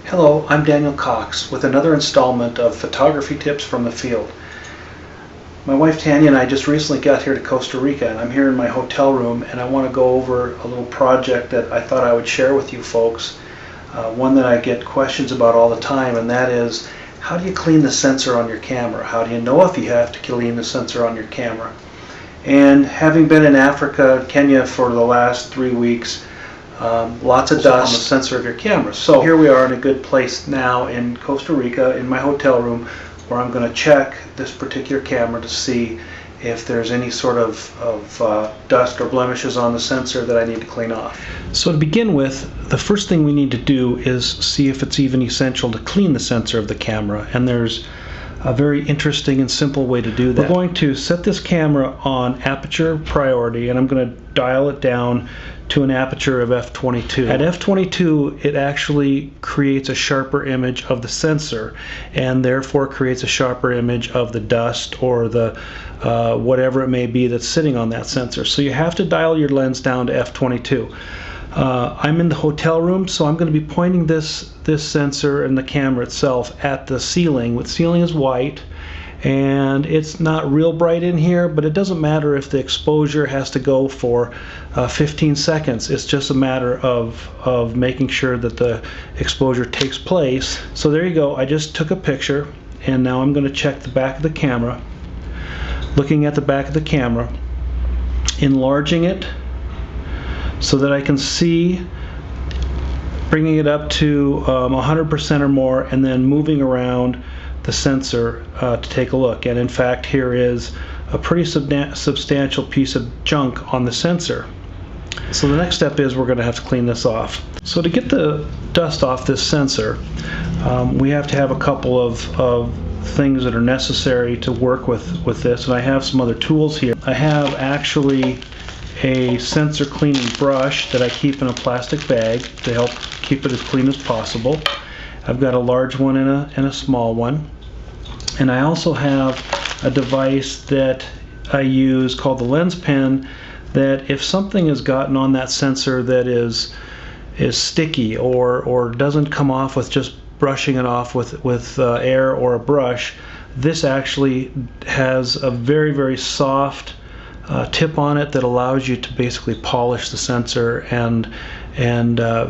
Hello, I'm Daniel Cox with another installment of Photography Tips from the Field. My wife Tanya and I just recently got here to Costa Rica, and I'm here in my hotel room, and I want to go over a little project that I thought I would share with you folks. One that I get questions about all the time, and that is, how do you clean the sensor on your camera? How do you know if you have to clean the sensor on your camera? And having been in Africa, Kenya, for the last 3 weeks, lots of dust on the sensor of your camera. So here we are in a good place now in Costa Rica in my hotel room, where I'm going to check this particular camera to see if there's any sort of dust or blemishes on the sensor that I need to clean off. So to begin with, the first thing we need to do is see if it's even essential to clean the sensor of the camera, and there's a very interesting and simple way to do that. We're going to set this camera on aperture priority, and I'm going to dial it down to an aperture of f/22. At f/22, it actually creates a sharper image of the sensor, and therefore creates a sharper image of the dust or the whatever it may be that's sitting on that sensor. So you have to dial your lens down to f/22. I'm in the hotel room, so I'm going to be pointing this sensor and the camera itself at the ceiling. The ceiling is white, and it's not real bright in here, but it doesn't matter if the exposure has to go for 15 seconds. It's just a matter of making sure that the exposure takes place. So there you go. I just took a picture, and now I'm going to check the back of the camera. Looking at the back of the camera, enlarging it so that I can see, bringing it up to 100% or more, and then moving around the sensor to take a look. And in fact, here is a pretty substantial piece of junk on the sensor. So the next step is we're going to have to clean this off. So to get the dust off this sensor, we have to have a couple of things that are necessary to work with this, and I have some other tools here. I have actually a sensor cleaning brush that I keep in a plastic bag to help keep it as clean as possible. I've got a large one and a small one, and I also have a device that I use called the lens pen, that if something has gotten on that sensor that is sticky or doesn't come off with just brushing it off with air or a brush, this actually has a very soft tip on it that allows you to basically polish the sensor and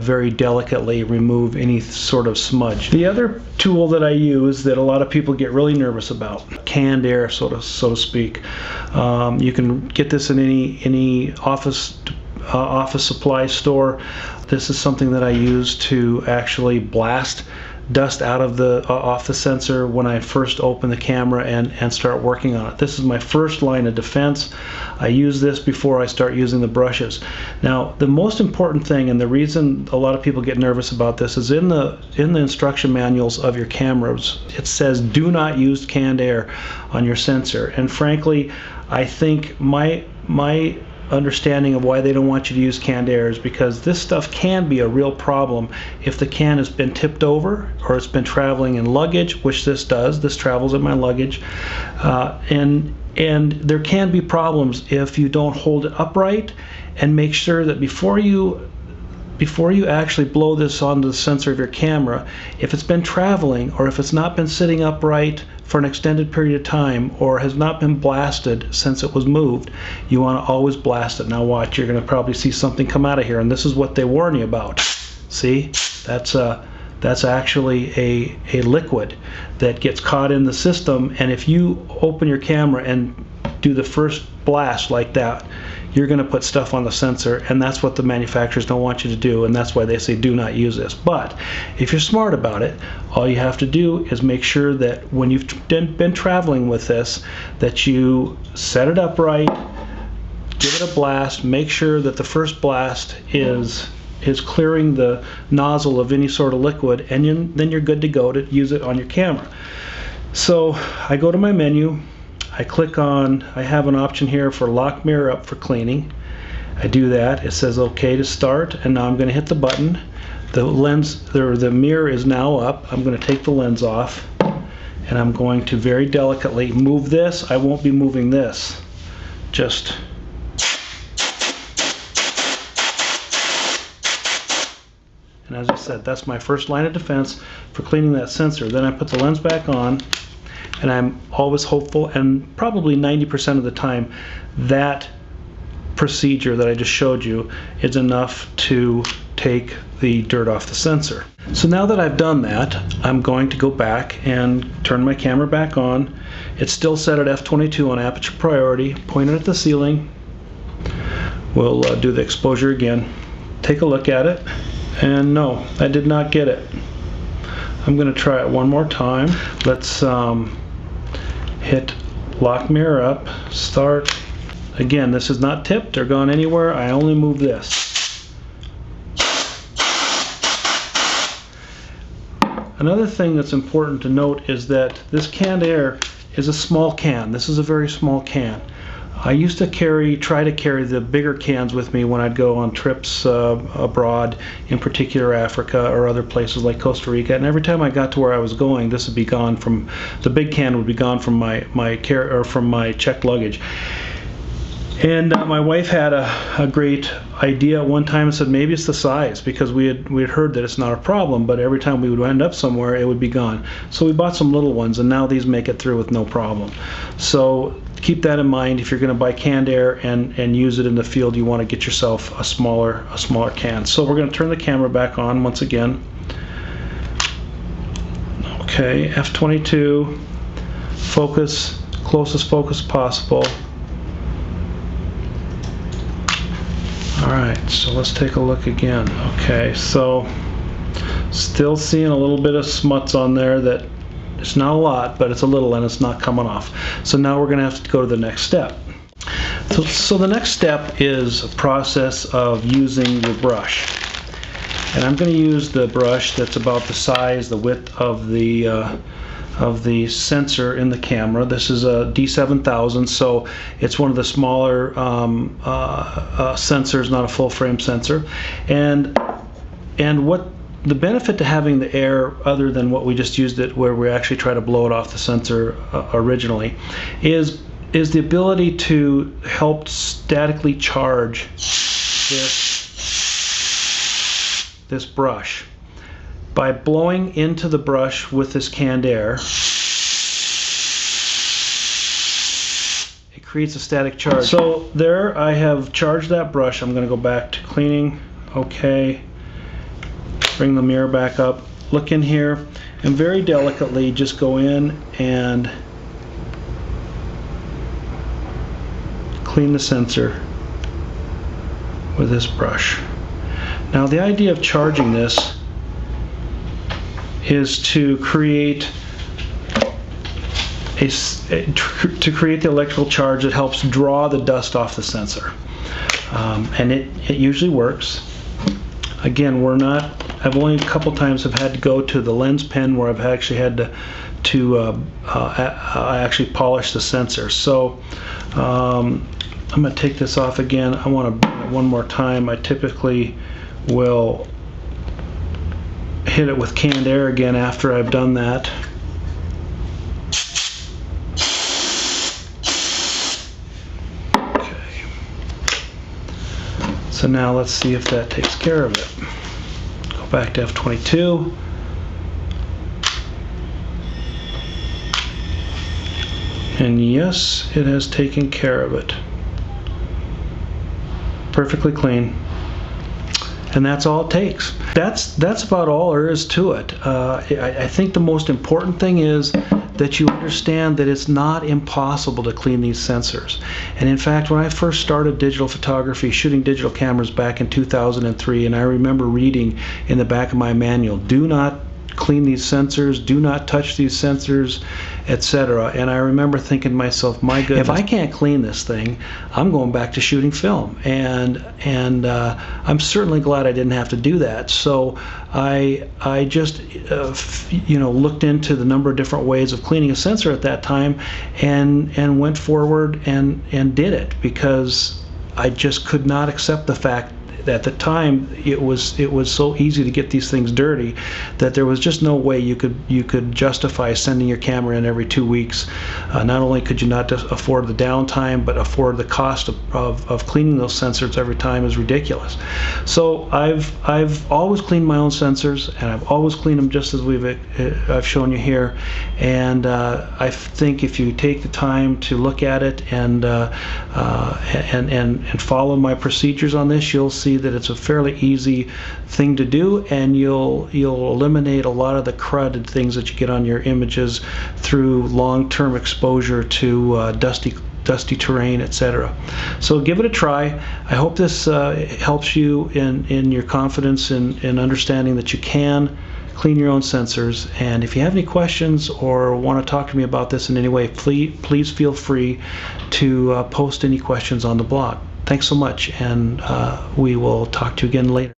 very delicately remove any sort of smudge. The other tool that I use that a lot of people get really nervous about, canned air, so to speak. You can get this in any office supply store. This is something that I use to actually blast dust out of off the sensor when I first open the camera and start working on it. This is my first line of defense. I use this before I start using the brushes. Now, the most important thing, and the reason a lot of people get nervous about this, is in the instruction manuals of your cameras, it says do not use canned air on your sensor. And frankly, I think my understanding of why they don't want you to use canned air is because this stuff can be a real problem if the can has been tipped over or it's been traveling in luggage, which this does. This travels in my luggage, and there can be problems if you don't hold it upright. And make sure that before you actually blow this onto the sensor of your camera, if it's been traveling or if it's not been sitting upright for an extended period of time or has not been blasted since it was moved, you want to always blast it. Now watch, you're going to probably see something come out of here, and this is what they warn you about. See, that's actually a liquid that gets caught in the system, and if you open your camera and do the first blast like that, you're going to put stuff on the sensor, and that's what the manufacturers don't want you to do, and that's why they say do not use this. But if you're smart about it, all you have to do is make sure that when you've been traveling with this, that you set it up right, give it a blast, make sure that the first blast is clearing the nozzle of any sort of liquid, and then you're good to go to use it on your camera. So I go to my menu, I click on, I have an option here for lock mirror up for cleaning. I do that. It says OK to start, and now I'm going to hit the button. The mirror is now up. I'm going to take the lens off, and I'm going to very delicately move this. I won't be moving this. Just And as I said, that's my first line of defense for cleaning that sensor. Then I put the lens back on, and I'm always hopeful, and probably 90% of the time, that procedure that I just showed you is enough to take the dirt off the sensor. So now that I've done that, I'm going to go back and turn my camera back on. It's still set at f/22 on aperture priority, point it at the ceiling. We'll do the exposure again, take a look at it, and no, I did not get it. I'm going to try it one more time. Let's hit lock mirror up, start. Again, this is not tipped or gone anywhere. I only move this. Another thing that's important to note is that this canned air is a small can. This is a very small can. I used to try to carry the bigger cans with me when I'd go on trips abroad, in particular Africa or other places like Costa Rica. And every time I got to where I was going, this would be gone from the big can would be gone from my checked luggage. And my wife had a great idea at one time and said maybe it's the size, because we had heard that it's not a problem, but every time we would end up somewhere it would be gone. So we bought some little ones, and now these make it through with no problem. So keep that in mind. If you're going to buy canned air and use it in the field, you want to get yourself a smaller can. So we're going to turn the camera back on once again. Okay, f/22, focus, closest focus possible. Alright, so let's take a look again. Okay, so still seeing a little bit of smuts on there. That it's not a lot, but it's a little, and it's not coming off. So now we're going to have to go to the next step. So the next step is a process of using your brush. And I'm going to use the brush that's about the size, the width of the sensor in the camera. This is a D7000, so it's one of the smaller sensors, not a full frame sensor. And what the benefit to having the air, other than what we just used it, where we actually try to blow it off the sensor originally, is the ability to help statically charge this brush. By blowing into the brush with this canned air, it creates a static charge. So there, I have charged that brush. I'm going to go back to cleaning. Okay. Bring the mirror back up. Look in here, and very delicately just go in and clean the sensor with this brush. Now the idea of charging this is to create the electrical charge that helps draw the dust off the sensor, and it usually works. Again, I've only a couple times have had to go to the lens pen where I've actually had to actually polish the sensor. So I'm going to take this off again. I want to one more time. I typically will hit it with canned air again after I've done that. Okay. So now let's see if that takes care of it. Go back to f/22. And yes, it has taken care of it. Perfectly clean. And that's all it takes. That's about all there is to it. I think the most important thing is that you understand that it's not impossible to clean these sensors. And in fact, when I first started digital photography, shooting digital cameras back in 2003, and I remember reading in the back of my manual, do not clean these sensors, do not touch these sensors, etc. And I remember thinking to myself, my goodness, if I can't clean this thing, I'm going back to shooting film. And I'm certainly glad I didn't have to do that. So I just looked into the number of different ways of cleaning a sensor at that time, and went forward and did it, because I just could not accept the fact at the time it was so easy to get these things dirty that there was just no way you could justify sending your camera in every 2 weeks. Not only could you not afford the downtime, but afford the cost of cleaning those sensors every time is ridiculous. So I've always cleaned my own sensors, and I've always cleaned them just as I've shown you here. And I think if you take the time to look at it and follow my procedures on this, you'll see that it's a fairly easy thing to do, and you'll eliminate a lot of the crud and things that you get on your images through long-term exposure to dusty terrain, etc. So give it a try. I hope this helps you in your confidence in understanding that you can clean your own sensors. And if you have any questions or want to talk to me about this in any way, please feel free to post any questions on the blog. Thanks so much, and we will talk to you again later.